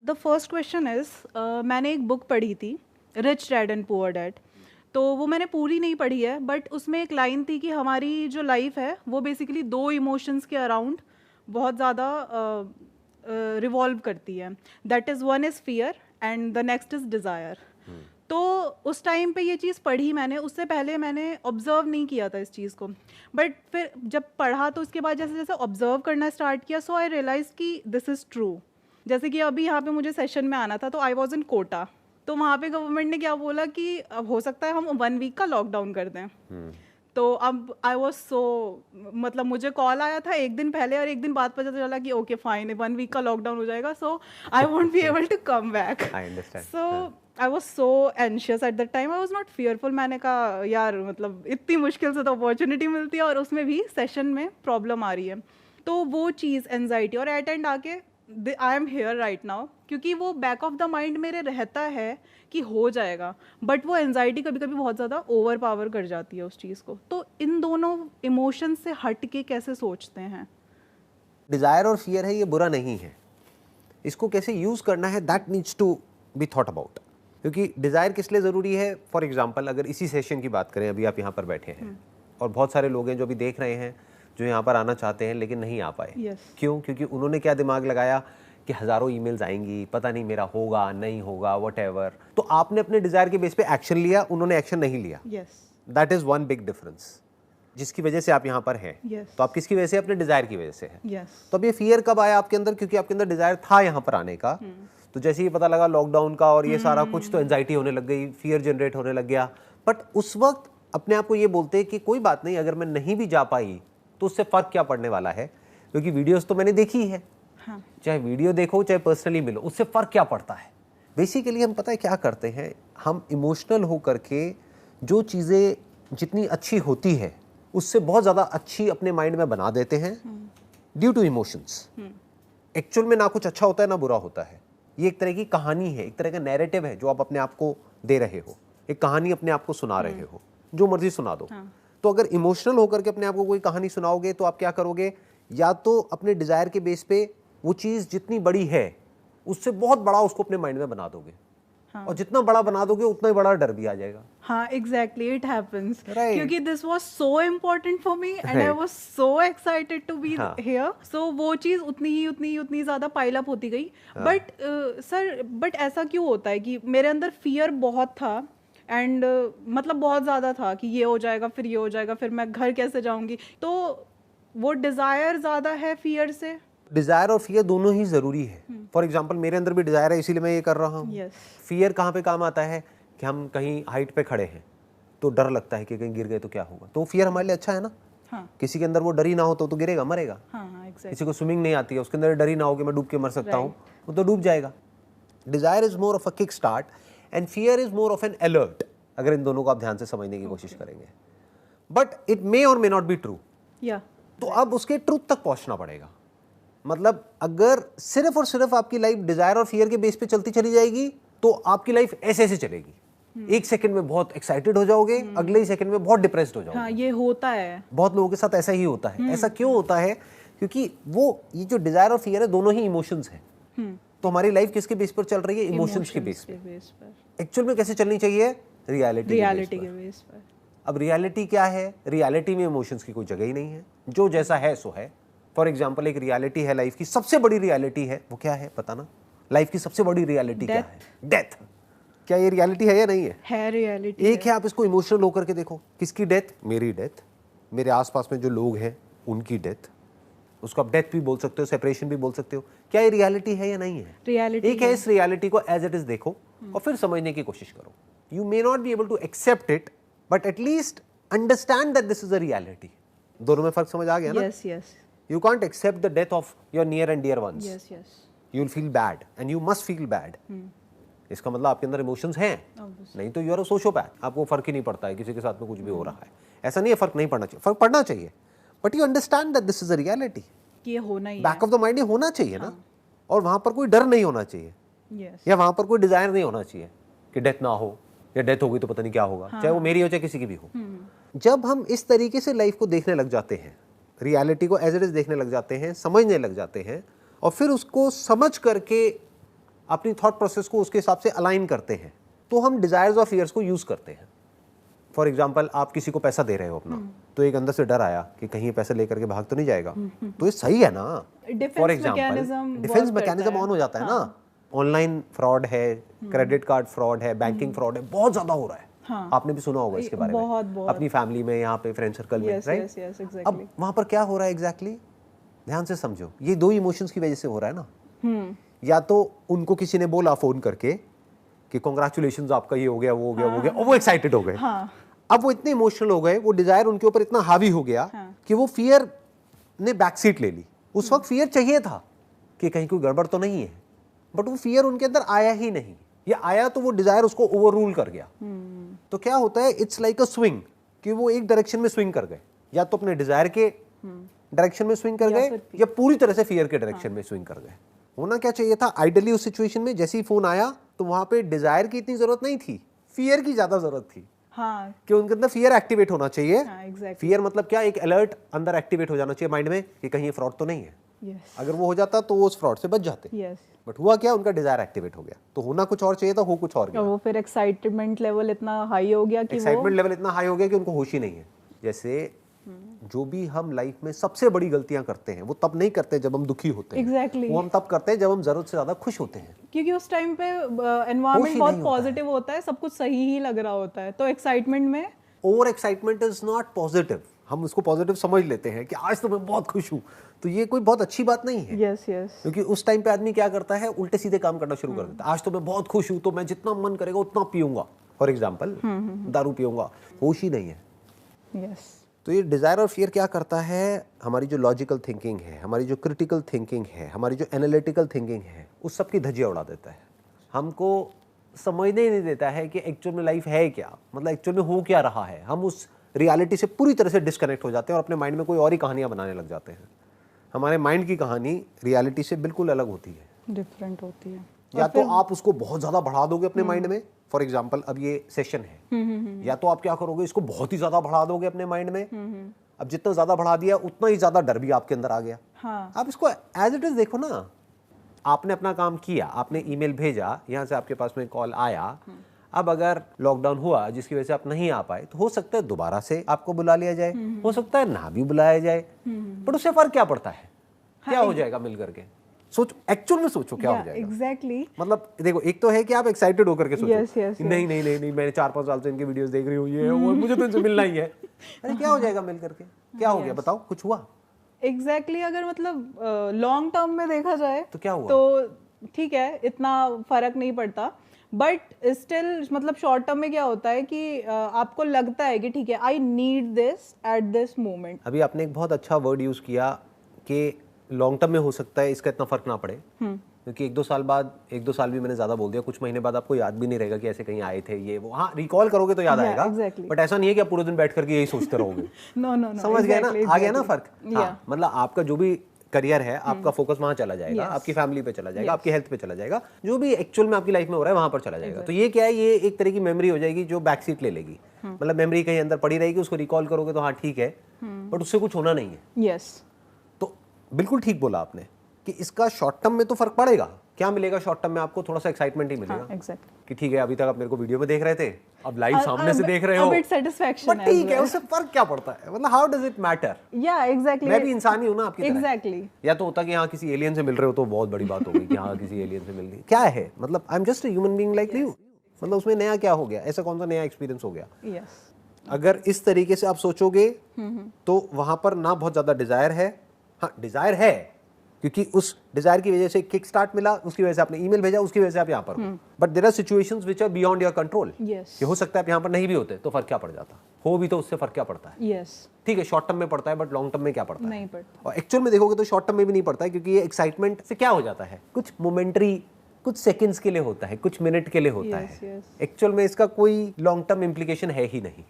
The first question is, मैंने एक book पढ़ी थी, rich dad and poor dad. तो वो मैंने पूरी नहीं पढ़ी है, बट उसमें एक लाइन थी कि हमारी जो लाइफ है वो बेसिकली दो इमोशंस के अराउंड बहुत ज़्यादा रिवॉल्व करती है। That is, one is fear and the next is desire. तो उस टाइम पे ये चीज़ पढ़ी मैंने, उससे पहले मैंने ऑब्ज़र्व नहीं किया था इस चीज़ को। बट फिर जब पढ़ा तो उसके बाद जैसे जैसे ऑब्ज़र्व करना स्टार्ट किया, सो आई रियलाइज़ कि दिस इज़ ट्रू। जैसे कि अभी यहाँ पे मुझे सेशन में आना था, तो आई वॉज इन कोटा। तो वहाँ पे गवर्नमेंट ने क्या बोला कि अब हो सकता है हम 1 वीक का लॉकडाउन कर दें। तो अब आई वॉज सो, मतलब मुझे कॉल आया था एक दिन पहले और एक दिन बाद पता चला कि ओके फाइन 1 वीक का लॉकडाउन हो जाएगा, so I won't be able to come back. I understand. So I was so anxious at that time. I was not fearful. मैंने कहा यार मतलब इतनी मुश्किल से तो अपॉर्चुनिटी मिलती है और उसमें भी सेशन में प्रॉब्लम आ रही है। तो वो चीज़ एनजाइटी, और एट एंड आके I am here right now, क्योंकि वो बैक ऑफ द माइंड मेरे रहता है कि हो जाएगा, बट वो एनजाइटी कभी कभी बहुत ज़्यादा ओवर पावर कर जाती है उस चीज़ को। तो इन दोनों इमोशन से हट के कैसे सोचते हैं? डिजायर और फियर है, ये बुरा नहीं है, इसको कैसे यूज करना है that needs to be thought about. क्योंकि डिजायर किस लिए जरूरी है, फॉर एग्जाम्पल अगर इसी सेशन की बात करें, अभी आप यहाँ पर बैठे हैं और बहुत सारे लोग हैं जो अभी देख रहे हैं, जो यहाँ पर आना चाहते हैं लेकिन नहीं आ पाए। क्यों? क्योंकि उन्होंने क्या दिमाग लगाया कि हजारों ईमेल्स आएंगी, पता नहीं मेरा होगा नहीं होगा, व्हाटएवर। तो आपने अपने डिजायर के बेस पे एक्शन लिया, उन्होंने एक्शन नहीं लिया। That is one big difference, जिसकी वजह से आप यहाँ पर हैं। तो आप किसकी वजह से? अपने डिजायर की वजह से हैं। तो अब ये फियर कब आया आपके अंदर? क्योंकि आपके अंदर डिजायर था यहाँ पर आने का। तो जैसे ही पता लगा लॉकडाउन का और ये सारा कुछ, तो एंजाइटी होने लग गई, फियर जनरेट होने लग गया। बट उस वक्त अपने आप को ये बोलते कि कोई बात नहीं, अगर मैं नहीं भी जा पाई तो उससे फर्क क्या पड़ने वाला है, क्योंकि वीडियोस तो मैंने देखी है। चाहे वीडियो देखो चाहे पर्सनली मिलो, उससे फर्क क्या पड़ता है। बेसिकली हम पता है क्या करते हैं, हम इमोशनल हो करके जो चीजें जितनी अच्छी होती है उससे बहुत ज्यादा अच्छी अपने माइंड में बना देते हैं ड्यू टू इमोशंस। एक्चुअल में ना कुछ अच्छा होता है ना बुरा होता है। ये एक तरह की कहानी है, एक तरह का नैरेटिव है जो आप अपने आप को दे रहे हो। एक कहानी अपने आप को सुना रहे हो, जो मर्जी सुना दो। तो अगर इमोशनल होकर के अपने आप को कोई कहानी सुनाओगे तो आप क्या करोगे, या तो अपने डिजायर के बेस पे वो चीज जितनी बड़ी है उससे बहुत बड़ा उसको अपने माइंड में बना दोगे। और जितना बड़ा बना दोगे उतना ही बड़ा डर भी आ जाएगा। हाँ एग्जैक्टली, इट हैपेंस। क्योंकि this was so important for me and I was so excited to be here. So वो चीज़ उतनी ज़्यादा पाइल अप होती गई। बट सर, बट ऐसा क्यों होता है कि मेरे अंदर फियर बहुत था एंड मतलब बहुत ज़्यादा था कि ये हो जाएगा, फिर ये हो जाएगा, फिर मैं घर कैसे जाऊंगी। तो वो डिज़ायर ज़्यादा है फियर से? डिजायर और फियर दोनों ही जरूरी है। फॉर एग्जाम्पल मेरे अंदर भी डिजायर है, इसीलिए मैं ये कर रहा हूँ। फियर कहाँ पे काम आता है कि हम कहीं हाइट पे खड़े हैं तो डर लगता है कि कहीं गिर गए तो क्या होगा। तो फियर हमारे लिए अच्छा है ना। किसी के अंदर वो डर ही ना हो तो गिरेगा, मरेगा। किसी को स्विमिंग नहीं आती है, उसके अंदर डर ही ना हो कि मैं डूब के मर सकता हूँ, वो तो डूब जाएगा। Desire is more of a kick start and fear is more of N alert, अगर इन दोनों को आप ध्यान से समझने की कोशिश करेंगे। बट इट मे और मे नॉट बी ट्रू। तो अब उसके ट्रूथ तक पहुंचना पड़ेगा। मतलब अगर सिर्फ और सिर्फ आपकी लाइफ डिजायर और फियर के बेस पे चलती चली जाएगी तो आपकी लाइफ ऐसे ऐसे चलेगी। एक सेकंड में बहुत एक्साइटेड हो जाओगे, अगले ही सेकंड में बहुत डिप्रेस्ड हो जाओगे। हाँ, ये होता है, बहुत लोगों के साथ ऐसा ही होता है। ऐसा क्यों होता है? क्योंकि वो ये जो डिजायर और फियर है दोनों ही इमोशंस हैं। तो हमारी लाइफ किसके बेस पर चल रही है? इमोशंस के बेस पर। एक्चुअल में कैसे चलनी चाहिए? रियलिटी के बेस पर। अब रियलिटी क्या है? रियलिटी में इमोशंस की कोई जगह ही नहीं है, जो जैसा है सो है। फॉर एग्जाम्पल एक रियलिटी है, लाइफ की सबसे बड़ी रियलिटी है, वो क्या है पता ना? लाइफ की सबसे बड़ी रियलिटी क्या है? डेथ। क्या ये रियलिटी है या नहीं है रियलिटी। एक है, आप इसको इमोशनल होकर के देखो। किसकी डेथ? मेरी डेथ, मेरे आसपास में जो लोग हैं उनकी डेथ। उसको आप डेथ भी बोल सकते हो, सेपरेशन भी बोल सकते हो। क्या ये रियलिटी है या नहीं है? रियलिटी एक है। इस रियलिटी को एज इट इज देखो और फिर समझने की कोशिश करो। You may not be able to accept it but at least understand that this is a reality. दोनों में फर्क समझ आ गया ना? Yes. You can't accept the death of your near and dear ones. Yes. You'll feel bad and you must feel bad. इसका मतलब आपके अंदर इमोशंस हैं। नहीं तो यू आर अ सोशियोपैथ। आपको फर्क ही नहीं पड़ता है किसी के साथ में कुछ भी हो रहा है। ऐसा नहीं है फर्क नहीं पड़ना चाहिए, फर्क पड़ना चाहिए, but you understand that this is a reality. ये होना ही है, बैक ऑफ द माइंड ये होना चाहिए ना। और वहां पर कोई डर नहीं होना चाहिए, या वहां पर कोई डिजायर नहीं होना चाहिए कि डेथ ना हो, या डेथ होगी तो पता नहीं क्या होगा, चाहे वो मेरी हो चाहे किसी की भी हो। जब हम इस तरीके से लाइफ को देखने लग जाते हैं, रियलिटी को एज इट इज देखने लग जाते हैं, समझने लग जाते हैं, और फिर उसको समझ करके अपनी थॉट प्रोसेस को उसके हिसाब से अलाइन करते हैं, तो हम डिजायर्स और फियर्स को यूज करते हैं। फॉर एग्जाम्पल, आप किसी को पैसा दे रहे हो अपना, तो एक अंदर से डर आया कि कहीं ये पैसा लेकर के भाग तो नहीं जाएगा, तो ये सही है ना। For example defence mechanism on हो जाता है ना। ऑनलाइन फ्रॉड है, क्रेडिट कार्ड फ्रॉड है, बैंकिंग फ्रॉड है, बहुत ज्यादा हो रहा है। आपने भी सुना होगा इसके बारे में अपनी फैमिली में, यहाँ पे फ्रेंड सर्कल में, राइट? अब वहां पर क्या हो रहा है एग्जैक्टली, ध्यान से समझो। ये दो इमोशंस की वजह से हो रहा है ना। या तो उनको किसी ने बोला फोन करके कि कांग्रेचुलेशंस, आपका ये हो गया, वो हो गया, वो हो गया, और वो एक्साइटेड हो गए। अब वो इतने इमोशनल हो गए, वो डिजायर उनके ऊपर इतना हावी हो गया कि वो फियर ने बैक सीट ले ली। उस वक्त फियर चाहिए था कि कहीं कोई गड़बड़ तो नहीं है, बट वो फियर उनके अंदर आया ही नहीं। या आया तो वो डिजायर उसको ओवर रूल कर गया। तो क्या होता है, इट्स लाइक अ स्विंग, कि वो एक डायरेक्शन में स्विंग कर गए, या तो अपने डिजायर के डायरेक्शन में स्विंग कर गए, या पूरी तरह से फियर के डायरेक्शन में स्विंग कर गए। होना क्या चाहिए था आइडियली उस सिचुएशन में, जैसे ही फोन आया तो वहां पे डिजायर की इतनी जरूरत नहीं थी, फियर की ज्यादा जरूरत थी। कि उनके अंदर फियर एक्टिवेट होना चाहिए। फियर मतलब क्या, एक अलर्ट अंदर एक्टिवेट हो जाना चाहिए माइंड में कि कहीं ये फ्रॉड तो नहीं है। अगर वो हो जाता तो वो उस फ्रॉड से बच जाते। बट हुआ क्या, उनका डिजायर एक्टिवेट हो गया। तो होना कुछ और चाहिए था, हो कुछ और गया। वो फिर एक्साइटमेंट लेवल इतना हाई हो गया कि एक्साइटमेंट लेवल इतना हाई हो गया कि उनको होश ही नहीं है। जैसे जो भी हम लाइफ में सबसे बड़ी गलतियां करते हैं, वो तब नहीं करते जब हम दुखी होते हैं। Exactly. वो हम तब करते हैं जब हम जरूरत से ज्यादा खुश होते हैं, क्योंकि उस टाइम पे एनवायरनमेंट बहुत पॉजिटिव होता है, सब कुछ सही ही लग रहा होता है। तो एक्साइटमेंट में over excitement is not positive. हम उसको पॉजिटिव समझ लेते हैं कि आज तो मैं बहुत खुश हूँ, तो ये कोई बहुत अच्छी बात नहीं है। Yes yes. क्योंकि उस टाइम पे आदमी क्या करता है, उल्टे सीधे काम करना शुरू कर देता है। आज तो मैं बहुत खुश हूँ, तो मैं जितना मन करेगा उतना पीऊंगा, फॉर एग्जाम्पल दारू पीऊंगा। होश ही नहीं है। यस। तो ये डिजायर और फियर क्या करता है, हमारी जो लॉजिकल थिंकिंग है, हमारी जो क्रिटिकल थिंकिंग है, हमारी जो एनालिटिकल थिंकिंग है, उस सब की धज्जियां उड़ा देता है। हमको समझने ही नहीं देता है कि एक्चुअल में लाइफ है क्या, मतलब एक्चुअल में हो क्या रहा है। हम उस रियलिटी से पूरी तरह से डिस्कनेक्ट हो जाते हैं और अपने माइंड में कोई और ही कहानियां बनाने लग जाते हैं। हमारे माइंड की कहानी रियलिटी से बिल्कुल अलग होती है, डिफरेंट होती है। या तो आप उसको बहुत ज्यादा बढ़ा दोगे अपने माइंड में। फॉर एग्जाम्पल, अब ये सेशन है, या तो आप क्या करोगे, इसको बहुत ही ज्यादा बढ़ा दोगे अपने माइंड में। अब जितना ज्यादा बढ़ा दिया, उतना ही ज्यादा डर भी आपके अंदर आ गया। आप इसको एज इट इज देखो ना। आपने अपना काम किया, आपने ईमेल भेजा, यहाँ से आपके पास में कॉल आया। अब अगर लॉकडाउन हुआ जिसकी वजह से आप नहीं आ पाए, तो हो सकता है दोबारा से आपको बुला लिया जाए, हो सकता है ना भी बुलाया जाए, पर उससे फर्क क्या पड़ता है? क्या हो जाएगा मिल करके? सोचो, एक्चुअल में सोचो क्या हो जाएगा। एग्जैक्टली। मतलब देखो, एक तो है कि आप एक्साइटेड होकर के सोचो, yes. नहीं नहीं नहीं नहीं, मैंने 4-5 साल से इनकी वीडियोस देख रही हूँ, ये और मुझे तो इनसे मिलना ही है। अरे क्या हो जाएगा मिल करके? क्या हो गया बताओ, कुछ हुआ? एग्जैक्टली। अगर मतलब लॉन्ग टर्म में देखा जाए तो क्या हुआ? तो ठीक है, इतना फर्क नहीं पड़ता, बट स्टिल मतलब शॉर्ट टर्म में क्या होता है कि आपको लगता है कि ठीक है, I need this at this moment. अभी आपने एक बहुत अच्छा वर्ड यूज किया कि लॉन्ग टर्म में हो सकता है इसका इतना फर्क ना पड़े, क्योंकि 1-2 साल बाद, 1-2 साल भी मैंने ज्यादा बोल दिया, कुछ महीने बाद आपको याद भी नहीं रहेगा कि ऐसे कहीं आए थे ये वो। हाँ, रिकॉल करोगे तो याद आएगा, बट ऐसा नहीं है कि आप पूरे दिन बैठ करके यही सोचते रहोगे। नो समझ गए ना? आ गया ना फर्क? मतलब आपका जो भी करियर है, आपका फोकस वहां चला जाएगा, आपकी फैमिली पे चला जाएगा, आपकी हेल्थ पे चला जाएगा, जो भी एक्चुअल में आपकी लाइफ में हो रहा है वहां पर चला जाएगा। तो ये क्या है, ये एक तरह की मेमोरी हो जाएगी जो बैक सीट ले लेगी। मतलब मेमोरी कहीं अंदर पड़ी रहेगी, उसको रिकॉल करोगे तो हाँ ठीक है, बट उससे कुछ होना नहीं है। यस। तो बिल्कुल ठीक बोला आपने कि इसका शॉर्ट टर्म में तो फर्क पड़ेगा। क्या मिलेगा शॉर्ट टर्म में आपको? थोड़ा सा एक्साइटमेंट ही मिलेगा। एग्जैक्टली। कि ठीक है, अभी तक आप मेरे को वीडियो में देख रहे थे, अब लाइव सामने से देख रहे हो, सेटिस्फैक्शन है। ठीक है, उससे फर्क क्या पड़ता है? मतलब हाउ डज इट मैटर? या एग्जैक्टली। मैं भी इंसान ही हूं ना आपकी तरह। एग्जैक्टली। या तो होता कि हाँ किसी एलियन से मिल रहे हो तो बहुत बड़ी बात हो गई कि हाँ किसी एलियन से मिल रही, क्या है मतलब, I am just a human being like you. मतलब उसमें नया क्या हो गया? ऐसा कौन सा नया एक्सपीरियंस हो गया? यस। अगर इस तरीके से आप सोचोगे तो वहां पर ना बहुत ज्यादा डिजायर है। हाँ, डिजायर है, क्योंकि उस डिजायर की वजह से किक स्टार्ट मिला, उसकी वजह से आपने ईमेल भेजा, उसकी वजह से आप यहाँ पर हो। But there are situations which are beyond your control. कि हो सकता है आप यहाँ पर नहीं भी होते तो फर्क क्या पड़ जाता? हो भी तो उससे फर्क क्या पड़ता है? यस। ठीक है, शॉर्ट टर्म में पड़ता है, बट लॉन्ग टर्म में क्या पड़ता है? नहीं पड़ता। और एक्चुअल में देखोगे तो शॉर्ट टर्म में भी नहीं पड़ता है, क्योंकि ये एक्साइटमेंट से क्या हो जाता है, कुछ मोमेंटरी, कुछ सेकंड्स के लिए होता है, कुछ मिनट के लिए होता है। एक्चुअल में इसका कोई लॉन्ग टर्म इंप्लीकेशन है ही नहीं।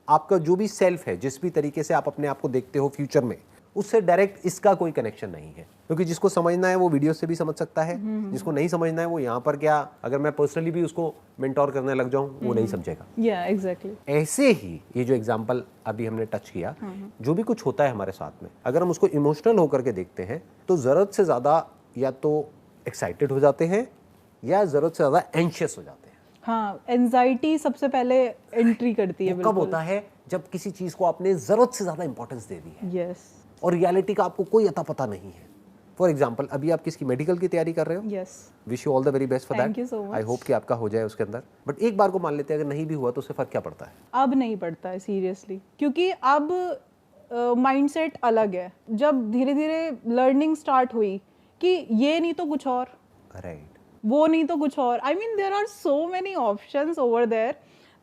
आपका जो भी सेल्फ है, जिस भी तरीके से आप अपने आप को देखते हो फ्यूचर में, उससे डायरेक्ट इसका कोई कनेक्शन नहीं है। क्योंकि जिसको समझना है वो वीडियो से भी समझ सकता है, जिसको नहीं समझना है वो यहाँ पर क्या, अगर मैं पर्सनली भी उसको मेंटोर करने लग जाऊं, वो नहीं समझेगा। या एग्जैक्टली। ऐसे ही ये जो एग्जांपल अभी हमने टच किया, जो भी कुछ होता है हमारे साथ में, अगर हम उसको इमोशनल होकर के देखते हैं तो जरूरत से ज्यादा या तो एक्साइटेड हो जाते हैं या ज़रूरत से ज़्यादा एंशियस हो जाते हैं? हाँ, एंजाइटी सबसे पहले एंट्री करती है। वो कब होता है? जब किसी चीज़ को आपने ज़रूरत से ज़्यादा इंपॉर्टेंस दे दी है यस और रियलिटी का आपको कोई अता पता नहीं है। फॉर एग्जाम्पल, अभी आप किसकी मेडिकल की तैयारी कर रहे हो? Yes, wish you all the very best for Thank you that. so much. I hope कि आपका हो जाए उसके अंदर। बट एक बार को मान लेते हैं अगर नहीं भी हुआ तो उससे फर्क क्या पड़ता है? अब नहीं पड़ता है सीरियसली, क्योंकि अब माइंडसेट अलग है। जब धीरे धीरे लर्निंग स्टार्ट हुई कि ये नहीं तो कुछ और, राइट। वो नहीं तो कुछ और, I mean there are so many options over there,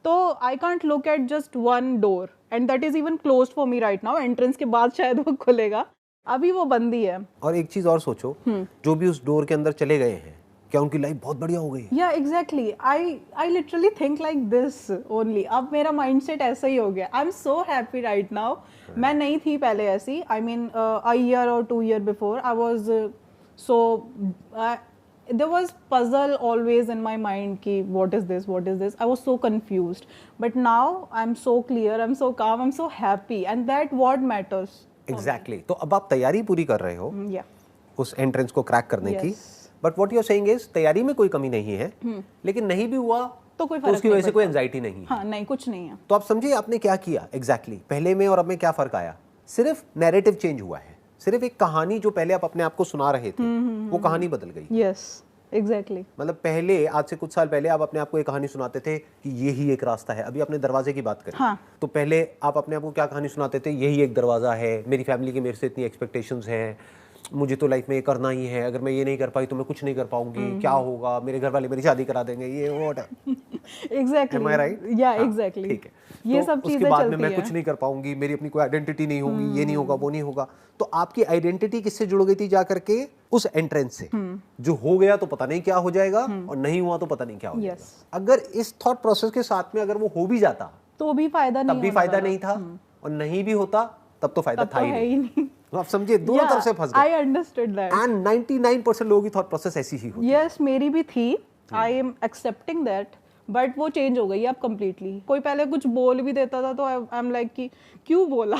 तो I can't look at just one door and that is even closed for me right now. Entrance के बाद शायद वो खुलेगा, अभी वो बंद ही है। और एक चीज़ और सोचो, जो भी उस डोर के अंदर चले गए हैं, क्या उनकी लाइफ बहुत बढ़िया हो गई है? या exactly, I literally think like this only. अब मेरा माइंडसेट ऐसा ही हो गया। I am so happy right now. मैं नहीं थी पहले ऐसी, आई मीन अ ईयर और 2 years before I was so, there was puzzle always in my mind ki what is this, I was so confused, but now I'm so clear, I'm so calm, I'm so happy, and that what matters. Exactly. तो अब आप तैयारी पूरी कर रहे हो Yeah, उस entrance को क्रैक करने की, Yes. But what you are saying is तैयारी में कोई कमी नहीं है, लेकिन नहीं भी हुआ तो कोई तो फर्क उसकी नहीं वजह से कोई पड़ता। एंजाइटी नहीं है। हाँ, नहीं, कुछ नहीं है। तो आप समझिए आपने क्या किया एग्जैक्टली पहले में और अब में क्या फर्क आया? सिर्फ नैरेटिव चेंज हुआ है। सिर्फ एक कहानी जो पहले आप अपने आप को सुना रहे थे वो कहानी बदल गई। Yes, exactly. मतलब पहले, आज से कुछ साल पहले आप अपने आप को एक कहानी सुनाते थे कि यही एक रास्ता है। अभी आपने दरवाजे की बात करी, हाँ. तो पहले आप अपने आप को क्या कहानी सुनाते थे? यही एक दरवाजा है, मेरी फैमिली की मेरे से इतनी एक्सपेक्टेशंस हैं, मुझे तो लाइफ में ये करना ही है, अगर मैं ये नहीं कर पाई तो मैं कुछ नहीं कर पाऊंगी, क्या होगा, मेरे घर वाले मेरी शादी करा देंगे, ये व्हाट है। Exactly. Am I right? Yeah, हाँ, exactly. ठीक है। ये तो सब उसके चीजें बाद में चलती मैं हैं। कुछ नहीं कर पाऊंगी, मेरी अपनी कोई आइडेंटिटी नहीं होगी, ये नहीं होगा, वो नहीं होगा। तो आपकी आइडेंटिटी किससे जुड़ गई थी जा करके? उस एंट्रेंस से। जो हो गया तो पता नहीं क्या हो जाएगा और नहीं हुआ तो पता नहीं क्या हो Yes. जाएगा। अगर इस थॉट प्रोसेस के साथ में अगर वो हो भी जाता तो भी फायदा नहीं, तब भी फायदा नहीं था, और नहीं भी होता तब तो फायदा था ही नहीं। तो आप समझिए दोनों तरफ से फंस गए। I understood that. एंड 99% लोगों की थॉट प्रोसेस ऐसी ही होती है। यस, मेरी भी थी। I am accepting that, but वो चेंज हो गई अब कम्प्लीटली। कोई पहले कुछ बोल भी देता था तो आई एम लाइक कि क्यों बोला,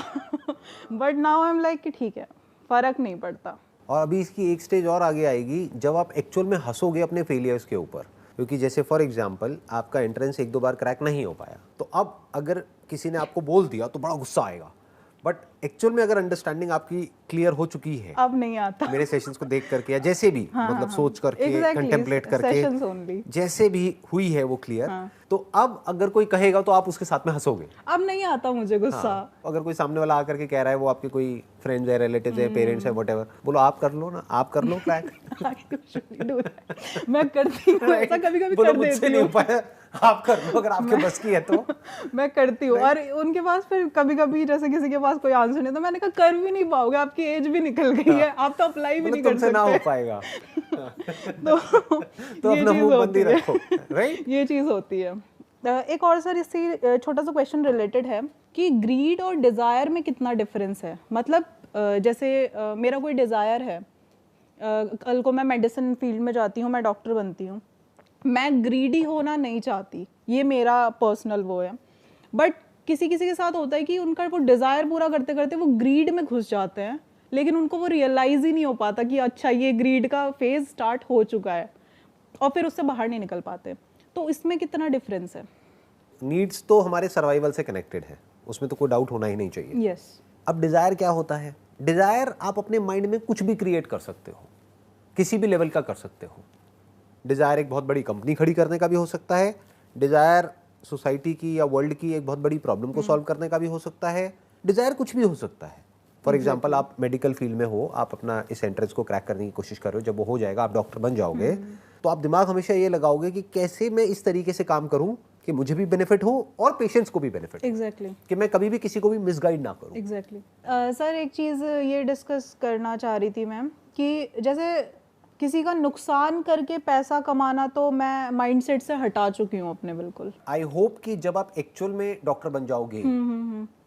but now I am like कि ठीक है, फर्क नहीं पड़ता। और अभी इसकी एक स्टेज और आगे आएगी जब आप एक्चुअल में हंसोगे अपने फेलियर्स के ऊपर। क्योंकि जैसे फॉर एग्जांपल आपका एंट्रेंस 1-2 बार क्रैक नहीं हो पाया, तो अब अगर किसी ने आपको बोल दिया तो बड़ा गुस्सा आएगा, बट एक्चुअल में अगर अंडरस्टैंडिंग आपकी क्लियर हो चुकी है अब नहीं आता। मेरे सेशंस को देख करके या जैसे भी मतलब सोच करके, कंटेम्पलेट करके, जैसे भी हुई है वो क्लियर, तो अब अगर कोई कहेगा तो आप उसके साथ में हंसोगे। अब नहीं आता मुझे गुस्सा। अगर कोई सामने वाला आकर के कह रहा है, वो आपके कोई फ्रेंड्स है, रिलेटिव्स है, पेरेंट्स है, व्हाटएवर, बोलो आप कर लो ना, आप कर लो क्रैक। मैं करती हूँ ऐसा, कभी-कभी कर देती नहीं हो हूँ। पाया, आप कर लो अगर आपके बस की है तो। मैं करती हूँ, और उनके पास फिर कभी-कभी जैसे किसी के पास कोई आंसर नहीं, तो मैंने कहा कर भी नहीं पाओगे, आपकी एज भी निकल गई है, आप तो अप्लाई भी नहीं कर तुमसे ना हो सकते। पाएगा। तो तो ये अपना चीज मुंह बंद होती ही है। रखो, राइट? ये चीज होती है। एक और सर इससे छोटा सा क्वेश्चन रिलेटेड है कि ग्रीड और डिजायर में कितना डिफरेंस है। मतलब जैसे मेरा कोई डिजायर है, कल को मैं मेडिसिन फील्ड में जाती हूँ, मैं डॉक्टर बनती हूँ, मैं ग्रीडी होना नहीं चाहती, ये मेरा पर्सनल वो है। बट किसी किसी के साथ होता है कि उनका वो डिज़ायर पूरा करते करते वो ग्रीड में घुस जाते हैं, लेकिन उनको वो रियलाइज़ ही नहीं हो पाता कि अच्छा ये ग्रीड का फेज स्टार्ट हो चुका है, और फिर उससे बाहर नहीं निकल पाते। तो इसमें कितना डिफरेंस है? नीड्स तो हमारे सर्वाइवल से कनेक्टेड है, उसमें तो कोई डाउट होना ही नहीं चाहिए। यस। अब डिज़ायर क्या होता है? डिज़ायर आप अपने माइंड में कुछ भी क्रिएट कर सकते हो, किसी भी लेवल का कर सकते हो। डिज़ायर एक बहुत बड़ी कंपनी खड़ी करने का भी हो सकता है, डिज़ायर सोसाइटी की या वर्ल्ड की एक बहुत बड़ी प्रॉब्लम को सॉल्व करने का भी हो सकता है, डिज़ायर कुछ भी हो सकता है। फॉर एग्जाम्पल आप मेडिकल फील्ड में हो, आप अपना इस एंट्रेंस को क्रैक करने की कोशिश कर रहे हो, जब वो हो जाएगा आप डॉक्टर बन जाओगे, तो आप दिमाग हमेशा ये लगाओगे कि कैसे मैं इस तरीके से काम करूं कि मुझे भी बेनिफिट हो और पेशेंट्स को भी बेनिफिट हो। एग्जैक्टली। कि मैं कभी भी किसी को भी मिसगाइड ना करूं। एग्जैक्टली। सर एक चीज़ ये डिस्कस करना चाह रही थी मैम कि जैसे किसी का नुकसान करके पैसा कमाना तो मैं माइंडसेट से हटा चुकी हूँ अपने, बिल्कुल। आई होप कि जब आप एक्चुअल में डॉक्टर बन जाओगे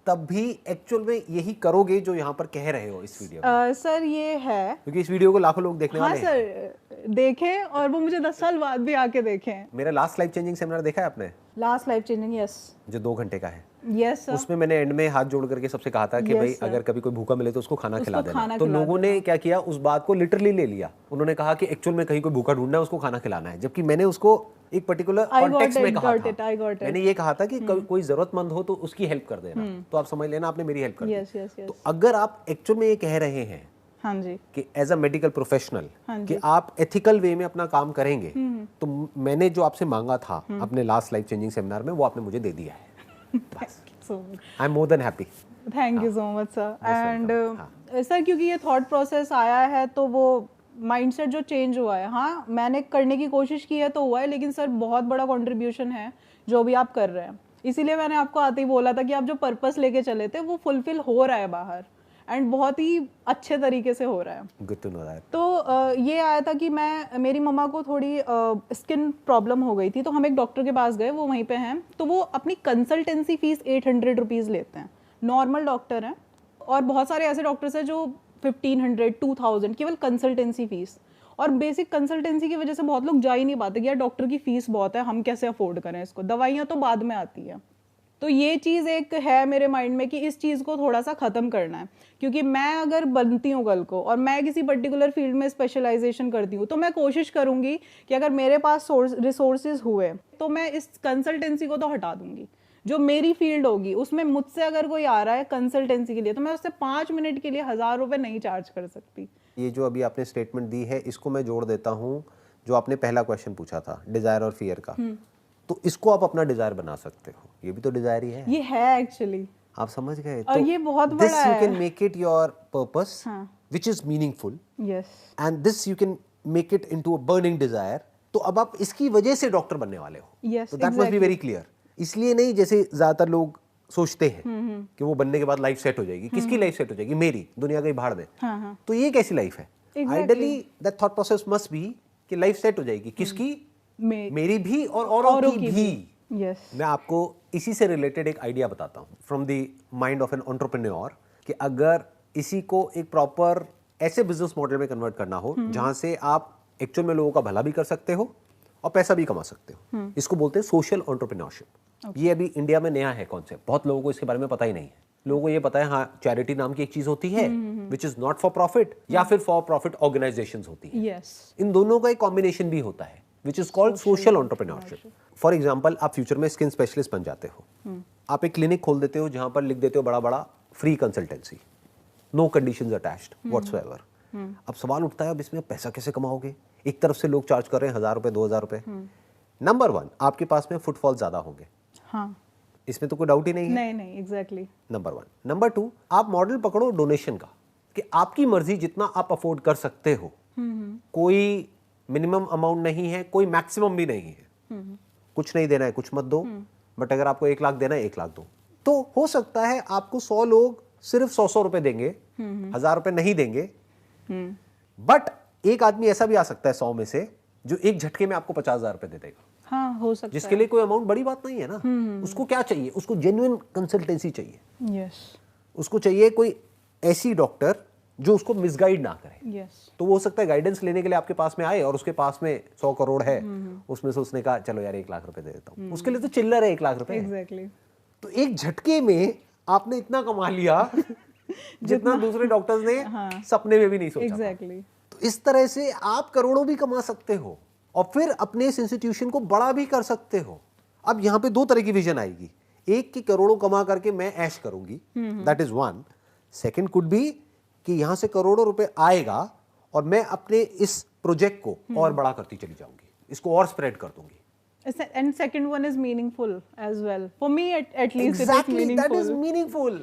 तब भी एक्चुअल में यही करोगे जो यहाँ पर कह रहे हो इस वीडियो में। सर ये है, क्योंकि इस वीडियो को लाखों लोग देखने हाँ वाले हैं। सर देखें, और वो मुझे 10 साल बाद भी आके देखें। मेरा लास्ट लाइफ चेंजिंग सेमिनार देखा है आपने? Last life changing, yes. जो 2 घंटे का है। यस सर, उसमें मैंने एंड में हाथ जोड़ करके सबसे कहा था कि Yes, भाई sir. अगर कभी कोई भूखा मिले तो उसको खाना खिला देना। खाना तो खिला लोगों ने क्या किया, उस बात को लिटरली ले लिया। उन्होंने कहा कि एक्चुअल में कहीं कोई भूखा ढूंढना है, उसको खाना खिलाना है, जबकि मैंने उसको एक पर्टिकुलर कॉन्टेक्स्ट में कहा था। मैंने ये कहा था कि कोई जरूरतमंद हो तो उसकी हेल्प कर देना। तो आप समझ लेना आपने मेरी हेल्प कर दी। यस यस यस, तो अगर आप एक्चुअल में ये कह रहे हैं हाँ जी, कि एज अ मेडिकल प्रोफेशनल हाँ कि आप एथिकल वे में अपना काम करेंगे, तो मैंने जो आपसे मांगा था अपने लास्ट लाइफ चेंजिंग सेमिनार में, वो आपने मुझे दे दिया है। बस, so I am more than happy. Thank you so much sir. And welcome. Sir क्योंकि ये थॉट प्रोसेस आया है तो वो माइंडसेट जो चेंज हुआ है, हाँ मैंने करने की कोशिश की है तो हुआ है, लेकिन सर बहुत बड़ा कंट्रीब्यूशन है जो भी आप कर रहे हैं। इसीलिए मैंने आपको आते ही बोला था कि आप जो पर्पस लेके चले थे वो फुलफिल हो रहा है बाहर, एंड बहुत ही अच्छे तरीके से हो रहा है। Good to know that. तो ये आया था कि मेरी मम्मा को थोड़ी स्किन प्रॉब्लम हो गई थी, तो हम एक डॉक्टर के पास गए, वो वहीं पे हैं। तो वो अपनी कंसल्टेंसी फीस 800 रुपीज़ लेते हैं, नॉर्मल डॉक्टर हैं। और बहुत सारे ऐसे डॉक्टर्स हैं जो 1500 2000 केवल कंसल्टेंसी फीस। और बेसिक कंसल्टेंसी की वजह से बहुत लोग जा ही नहीं पाते कि यार डॉक्टर की फीस बहुत है, हम कैसे अफोर्ड करें इसको, दवाइयाँ तो बाद में आती है। तो ये चीज़ एक है मेरे माइंड में कि इस चीज़ को थोड़ा सा ख़त्म करना है, क्योंकि मैं अगर बनती हूँ कल को और मैं किसी पर्टिकुलर फील्ड में स्पेशलाइजेशन करती हूँ, तो मैं कोशिश करूँगी कि अगर मेरे पास रिसोर्सेज हुए तो मैं इस कंसल्टेंसी को तो हटा दूँगी। जो मेरी फील्ड होगी उसमें मुझसे अगर कोई आ रहा है कंसल्टेंसी के लिए, तो मैं उससे 5 मिनट के लिए 1000 रुपये नहीं चार्ज कर सकती। ये जो अभी आपने स्टेटमेंट दी है, इसको मैं जोड़ देता हूँ जो आपने पहला क्वेश्चन पूछा था, डिजायर और फियर का। तो इसको आप अपना डिजायर बना सकते हो, ये भी तो डिजायर ही है। ये है एक्चुअली, आप समझ गए? और ये बहुत बड़ा दिस यू है। Can make it your purpose which is meaningful, yes, and this you can make it into a burning desire. तो अब आप इसकी वजह से डॉक्टर बनने वाले हो। Yes, तो that must be very clear. इसलिए नहीं जैसे ज्यादातर लोग सोचते हैं कि वो बनने के बाद लाइफ सेट हो जाएगी। किसकी लाइफ सेट हो जाएगी? मेरी, दुनिया का ही भाड़ दे। तो ये कैसी लाइफ है? Ideally that thought process must be कि लाइफ सेट हो जाएगी। किसकी? मेरी भी और औरों की भी। यस, मैं आपको इसी से रिलेटेड एक आइडिया बताता हूँ from the mind of an entrepreneur, कि अगर इसी को एक प्रॉपर ऐसे बिजनेस मॉडल में कन्वर्ट करना हो जहां से आप एक्चुअल में लोगों का भला भी कर सकते हो और पैसा भी कमा सकते हो, इसको बोलते हैं सोशल एंटरप्रेन्योरशिप। ये अभी इंडिया में नया है कॉन्सेप्ट, बहुत लोगों को इसके बारे में पता ही नहीं है। लोगों को ये पता है हाँ चैरिटी नाम की एक चीज होती है which is not for profit, या फिर फॉर प्रॉफिट ऑर्गेनाइजेशंस होती है। यस, इन दोनों का एक कॉम्बिनेशन भी होता है which is called social entrepreneurship. For example, आप फ्यूचर में स्किन स्पेशलिस्ट बन जाते हो, आप एक क्लिनिक खोल देते हो जहां पर लिख देते हो बड़ा बड़ा free consultancy, no conditions attached whatsoever. अब सवाल उठता है अब इसमें पैसा कैसे कमाओगे? एक तरफ से लोग चार्ज कर रहे हैं 1000 रुपए 2000 रुपए। नंबर 1, आपके पास में फुटफॉल ज्यादा होंगे, हाँ, इसमें तो कोई डाउट ही नहीं है। नहीं एग्जैक्टली। नंबर 1। नंबर 2, आप मॉडल पकड़ो डोनेशन का, कि आपकी मर्जी जितना आप अफोर्ड कर सकते हो, कोई मिनिमम अमाउंट नहीं है, कोई मैक्सिमम भी नहीं है। कुछ नहीं देना है कुछ मत दो, बट अगर आपको 1 लाख देना है 1 लाख दो। तो हो सकता है आपको 100 लोग सिर्फ 100 रुपए देंगे, 1000 रुपए नहीं देंगे, बट एक आदमी ऐसा भी आ सकता है 100 में से जो एक झटके में आपको 50,000 रुपए दे देगा। हाँ, हो सकता जिसके लिए कोई अमाउंट बड़ी बात नहीं है ना। उसको क्या चाहिए? उसको जेन्युइन कंसल्टेंसी चाहिए। यस, उसको चाहिए कोई ऐसी डॉक्टर जो उसको मिसगाइड ना करे। यस, तो वो हो सकता है गाइडेंस लेने के लिए आपके पास में आए और उसके पास में 100 करोड़ है, उसमें से उसने कहा चलो यार 1 लाख रुपए दे देता हूँ। उसके लिए तो चिल्लर है 1 लाख रुपए। एग्जैक्टली। तो एक झटके में आपने इतना कमा लिया जितना दूसरे डॉक्टर्स ने सपने में भी नहीं सोचा। एग्जैक्टली। तो इस तरह से आप करोड़ों भी कमा सकते हो और फिर अपने इस इंस्टीट्यूशन को बड़ा भी कर सकते हो। अब यहाँ पे 2 तरह की विजन आएगी, एक की करोड़ों कमा करके मैं ऐश करूंगी, that is one. Second could be कि यहां से करोड़ों रुपए आएगा और मैं अपने इस प्रोजेक्ट को और बड़ा करती चली जाऊंगी, इसको और स्प्रेड कर दूंगी। And second one is meaningful as well. For me, at least Exactly, it is that is meaningful.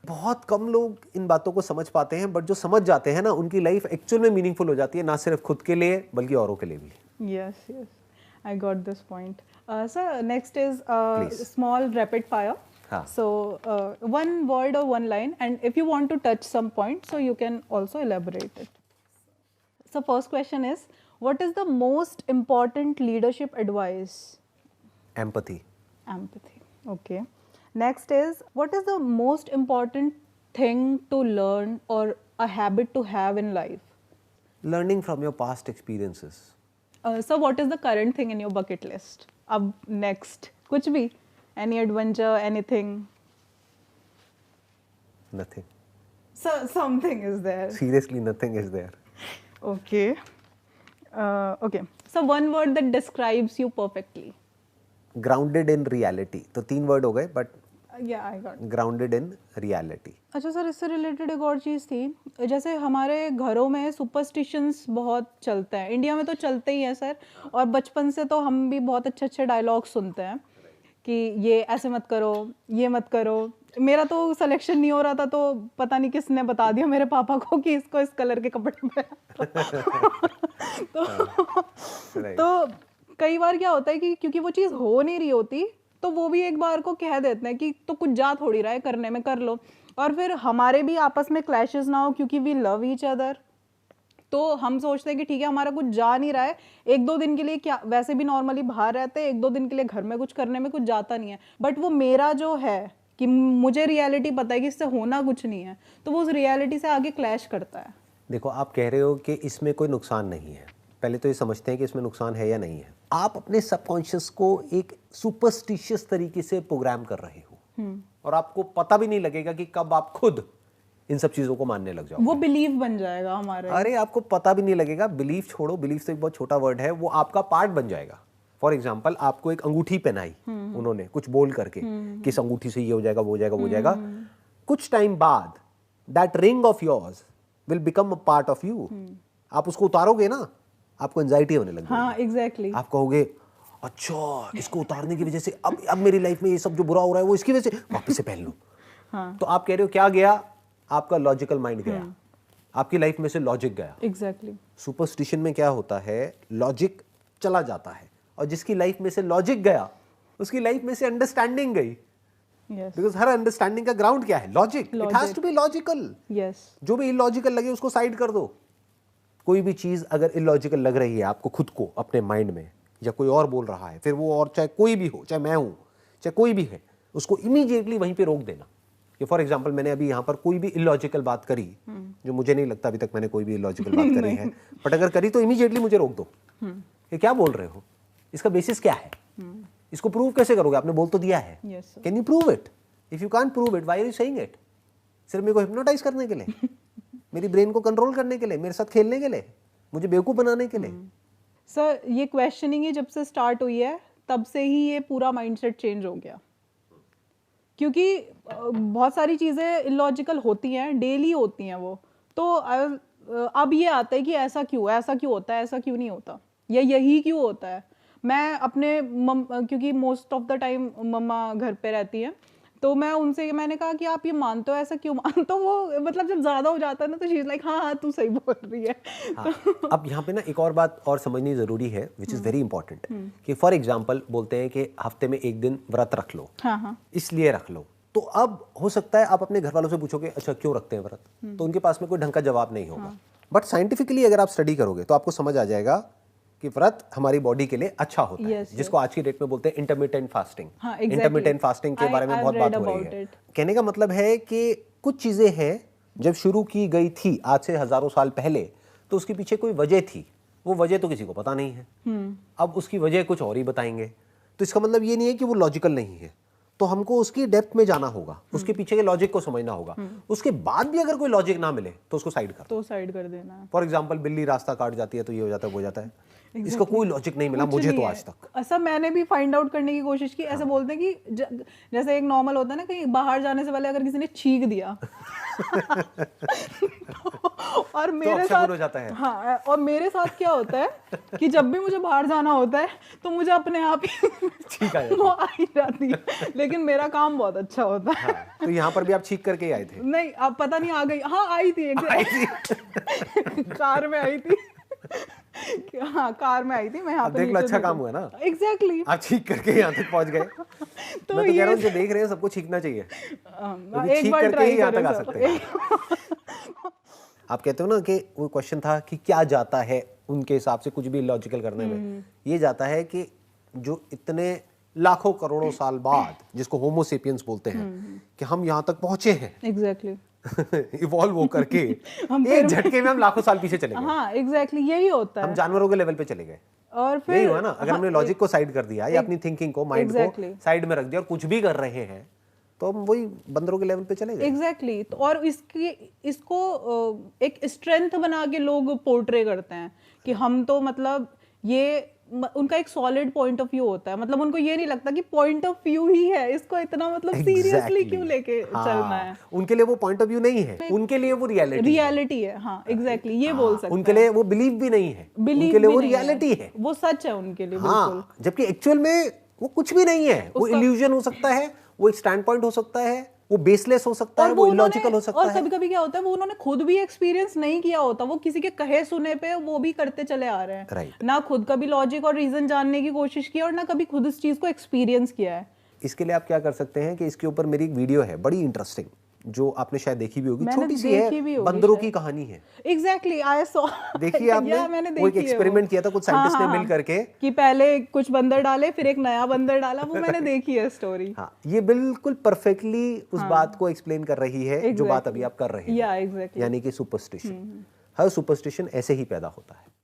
बहुत कम लोग इन बातों को समझ पाते हैं, बट जो समझ जाते हैं ना उनकी लाइफ एक्चुअल में मीनिंगफुल हो जाती है, ना सिर्फ खुद के लिए बल्कि औरों के लिए भी। Yes, yes. I got this point. Sir, next is Please. small rapid fire. हाँ. So, one word or one line, and if you want to touch some point, so you can also elaborate it. So, first question is, what is the most important leadership advice? Empathy. Empathy. Okay. Next is, what is the most important thing to learn or a habit to have in life? Learning from your past experiences. So what is the current thing in your bucket list? Ab next, कुछ भी, any adventure, anything? Nothing. So something is there. Seriously, nothing is there. Okay. Okay. So one word that describes you perfectly. Grounded in reality. तो 3 word हो गए, but Yeah, I got it. Grounded in reality. अच्छा sir, इससे related एक और चीज़ थी, जैसे हमारे घरों में सुपरस्टिशंस बहुत चलते हैं, इंडिया में तो चलते ही हैं सर, और बचपन से तो हम भी बहुत अच्छे अच्छे डायलॉग सुनते हैं कि ये ऐसे मत करो, ये मत करो. मेरा तो सिलेक्शन नहीं हो रहा था, तो पता नहीं किसने बता दिया मेरे पापा को कि इसको इस कलर के कपड़े पहना. तो कई बार क्या होता है कि क्योंकि वो चीज़ हो नहीं रही होती, तो वो भी एक बार को कह देते हैं कि तो कुछ जा थोड़ी रहा है करने में, कर लो. और फिर हमारे भी आपस में क्लैशेस ना हो, क्योंकि वी लव ईच अदर, तो हम सोचते हैं कि ठीक है हमारा कुछ जा नहीं रहा है, 1-2 दिन के लिए, क्या वैसे भी नॉर्मली बाहर रहते हैं, 1-2 दिन के लिए घर में कुछ करने में कुछ जाता नहीं है, बट वो मेरा जो है कि मुझे रियलिटी पता है कि इससे होना कुछ नहीं है, तो वो उस रियलिटी से आगे क्लैश करता है. देखो, आप कह रहे हो कि इसमें कोई नुकसान नहीं है. पहले तो ये समझते हैं कि इसमें नुकसान है या नहीं है. आप अपने सबकॉन्शियस को एक सुपरस्टिशियस तरीके से प्रोग्राम कर रहे हो, और आपको पता भी नहीं लगेगा कि कब आप खुद इन सब चीजों को मानने लग जाओ. वो बिलीव बन जाएगा हमारे. अरे आपको पता भी नहीं लगेगा. बिलीव छोड़ो, बिलीव तो एक बहुत छोटा वर्ड है, वो आपका पार्ट बन जाएगा. फॉर एग्जाम्पल, आपको एक अंगूठी पहनाई उन्होंने कुछ बोल करके कि इस अंगूठी से ये हो जाएगा, वो हो जाएगा, वो हो जाएगा. कुछ टाइम बाद that ring of yours will become a part of you. आप उसको उतारोगे ना, आपको एंजाइटी होने लगेगी. हाँ, एग्जैक्टली. आप कहोगे अच्छा, इसको उतारने की वजह से अब मेरी लाइफ में ये सब जो बुरा हो रहा है वो इसकी वजह से, वापस से पहन लूं. हाँ. तो आप कह रहे हो क्या गया? आपका लॉजिकल माइंड गया, आपकी लाइफ में से लॉजिक गया. एग्जैक्टली. सुपरस्टिशन में क्या होता है, लॉजिक चला जाता है, और जिसकी लाइफ में से लॉजिक गया, उसकी लाइफ में से अंडरस्टैंडिंग गई. यस. बिकॉज हर अंडरस्टैंडिंग का ग्राउंड क्या है? Logic. It has to be logical. Yes. जो भी इलॉजिकल लगे उसको साइड कर दो. कोई भी चीज अगर इलॉजिकल लग रही है आपको खुद को अपने माइंड में, या कोई और बोल रहा है, फिर वो और चाहे कोई भी हो, चाहे मैं हूं, चाहे कोई भी है, उसको इमीडिएटली वहीं पे रोक देना. कि फॉर एग्जाम्पल, मैंने अभी यहाँ पर कोई भी इलॉजिकल बात करी, जो मुझे नहीं लगता अभी तक मैंने कोई भी इलॉजिकल बात करी है, बट अगर करी तो इमीडिएटली मुझे रोक दो. ये क्या बोल रहे हो? इसका बेसिस क्या है? इसको प्रूव कैसे करोगे? आपने बोल तो दिया है. Can you prove it? If you can't prove it, why are you saying it? सिर्फ मेरे को हिप्नोटाइज करने के लिए, मेरी ब्रेन को कंट्रोल करने के लिए, मेरे साथ खेलने के लिए, मुझे बेवकूफ बनाने के लिए. सर, ये क्वेश्चनिंग ही जब से स्टार्ट हुई है, तब से ही ये पूरा माइंडसेट चेंज हो गया, क्योंकि बहुत सारी चीज़ें इलॉजिकल होती हैं, डेली होती हैं वो. तो अब ये आता है कि ऐसा क्यों होता है, ऐसा क्यों नहीं होता, या यही क्यों होता है. मैं अपने क्योंकि मोस्ट ऑफ द टाइम मम्मा घर पे रहती है, तो मैंने कहा कि आप ये मानते हो, ऐसा क्यों मानते हो? वो मतलब जब ज्यादा हो जाता है ना, तो शी इज लाइक हाँ तू सही बोल रही है. हाँ. अब यहाँ पे ना एक और बात और समझनी जरूरी है, विच इज वेरी इंपॉर्टेंट, कि फॉर एग्जाम्पल बोलते हैं कि हफ्ते में 1 दिन व्रत रख लो. हाँ. इसलिए रख लो. तो अब हो सकता है आप अपने घर वालों से पूछोगे अच्छा क्यों रखते हैं व्रत, तो उनके पास में कोई ढंग का जवाब नहीं होगा. बट साइंटिफिकली अगर आप स्टडी करोगे तो आपको समझ आ जाएगा कि व्रत हमारी बॉडी के लिए अच्छा होता है, जिसको आज की डेट में बोलते हैं इंटरमिटेंट फास्टिंग. इंटरमिटेंट फास्टिंग के बारे में बहुत बात हो रही है. कहने का मतलब है कि कुछ चीजें हैं जब शुरू की गई थी आज से हजारों साल पहले, तो उसके पीछे कोई वजह थी. वो वजह तो किसी को पता नहीं है. अब उसकी वजह कुछ और ही बताएंगे. तो इसका मतलब ये नहीं है कि वो लॉजिकल नहीं है. तो हमको उसकी डेप्थ में जाना होगा, उसके पीछे के लॉजिक को समझना होगा. उसके बाद भी अगर कोई लॉजिक ना मिले तो उसको साइड कर देना. फॉर एग्जाम्पल, बिल्ली रास्ता काट जाती है तो ये हो जाता है, वो हो जाता है. इसका कोई लॉजिक नहीं मिला मुझे तो आज तक. ऐसा मैंने भी फाइंड आउट करने की कोशिश की. ऐसे बोलते हैं कि जैसे एक नॉर्मल होता है ना, कहीं बाहर जाने से पहले अगर किसी ने छींक दिया और मेरे साथ हो जाता है. हाँ, और मेरे साथ क्या होता है कि जब भी मुझे बाहर जाना होता है तो मुझे अपने आप ही वो आ ही जाती है, लेकिन मेरा काम बहुत अच्छा होता है. तो यहाँ पर भी आप छींक करके आए थे? नहीं, अब पता नहीं आ गई. हाँ, आई थी कार में आई थी. हाँ, कार में आई थी मैं. यहाँ पे देख लो, अच्छा काम हुआ ना. एग्जैक्टली. आप छींक करके यहाँ तक पहुँच गए. तो मैं तो कह रहा हूँ जो देख रहे हैं सबको छींकना चाहिए. एक बार ट्राई यहाँ तक आ सकते हैं. आप कहते हो ना कि वो क्वेश्चन था कि क्या जाता है उनके हिसाब से कुछ भी लॉजिकल करने में. ये जाता है कि जो इतने लाखों करोड़ों साल बाद, जिसको होमो सेपियंस बोलते हैं, कि हम यहाँ तक पहुंचे हैं. एग्जैक्टली. इवॉल्व हो करके एक झटके में हम लाखों साल पीछे चले गए. हाँ, एग्जैक्टली यही होता है. हम जानवरों के लेवल पे चले गए. और फिर यही हुआ ना. अगर हमने लॉजिक को साइड कर दिया या अपनी थिंकिंग को, माइंड को साइड में रख दिया और कुछ भी कर रहे हैं, तो हम वही बंदरों के लेवल पे चले गए। एग्जैक्टली तो और इसको एक स्ट्रेंथ बना के लोग पोर्ट्रे करते हैं कि हम तो मतलब ये उनका एक सॉलिड पॉइंट ऑफ व्यू होता है, मतलब उनको ये नहीं लगता कि पॉइंट ऑफ व्यू ही है, इसको इतना मतलब सीरियसली क्यों लेके चलना है। उनके लिए वो पॉइंट ऑफ व्यू नहीं है, उनके लिए वो रियलिटी है। हाँ एग्जैक्टली ये बोल सकते हैं। उनके लिए वो बिलीव भी नहीं है, उनके लिए वो रियलिटी है, वो सच है उनके लिए। हाँ, जबकि एक्चुअल में वो कुछ भी नहीं है, वो इल्यूजन हो सकता है, वो एक स्टैंड पॉइंट हो सकता है, वो बेसलेस हो सकता है, वो इलॉजिकल हो सकता है। और कभी-कभी क्या होता है वो उन्होंने खुद भी एक्सपीरियंस नहीं किया होता, वो किसी के कहे सुने पे वो भी करते चले आ रहे हैं। राइट। ना खुद कभी लॉजिक और रीजन जानने की कोशिश की और ना कभी खुद इस चीज को एक्सपीरियंस किया है। इसके लिए आप क्या कर सकते हैं कि इसके ऊपर मेरी एक वीडियो है बड़ी इंटरेस्टिंग, जो आपने शायद देखी भी होगी, छोटी सी है, बंदरों की कहानी है। Exactly I saw. देखिए आपने, वो एक एक्सपेरिमेंट किया था कुछ साइंटिस्ट ने मिल करके कि पहले कुछ बंदर डाले फिर एक नया बंदर डाला, वो मैंने देखी है स्टोरी। हाँ, ये बिल्कुल परफेक्टली उस बात को एक्सप्लेन कर रही है जो बात अभी आप कर रहे हैं, यानी कि सुपरस्टिशन। हर सुपरस्टिशन ऐसे ही पैदा होता है।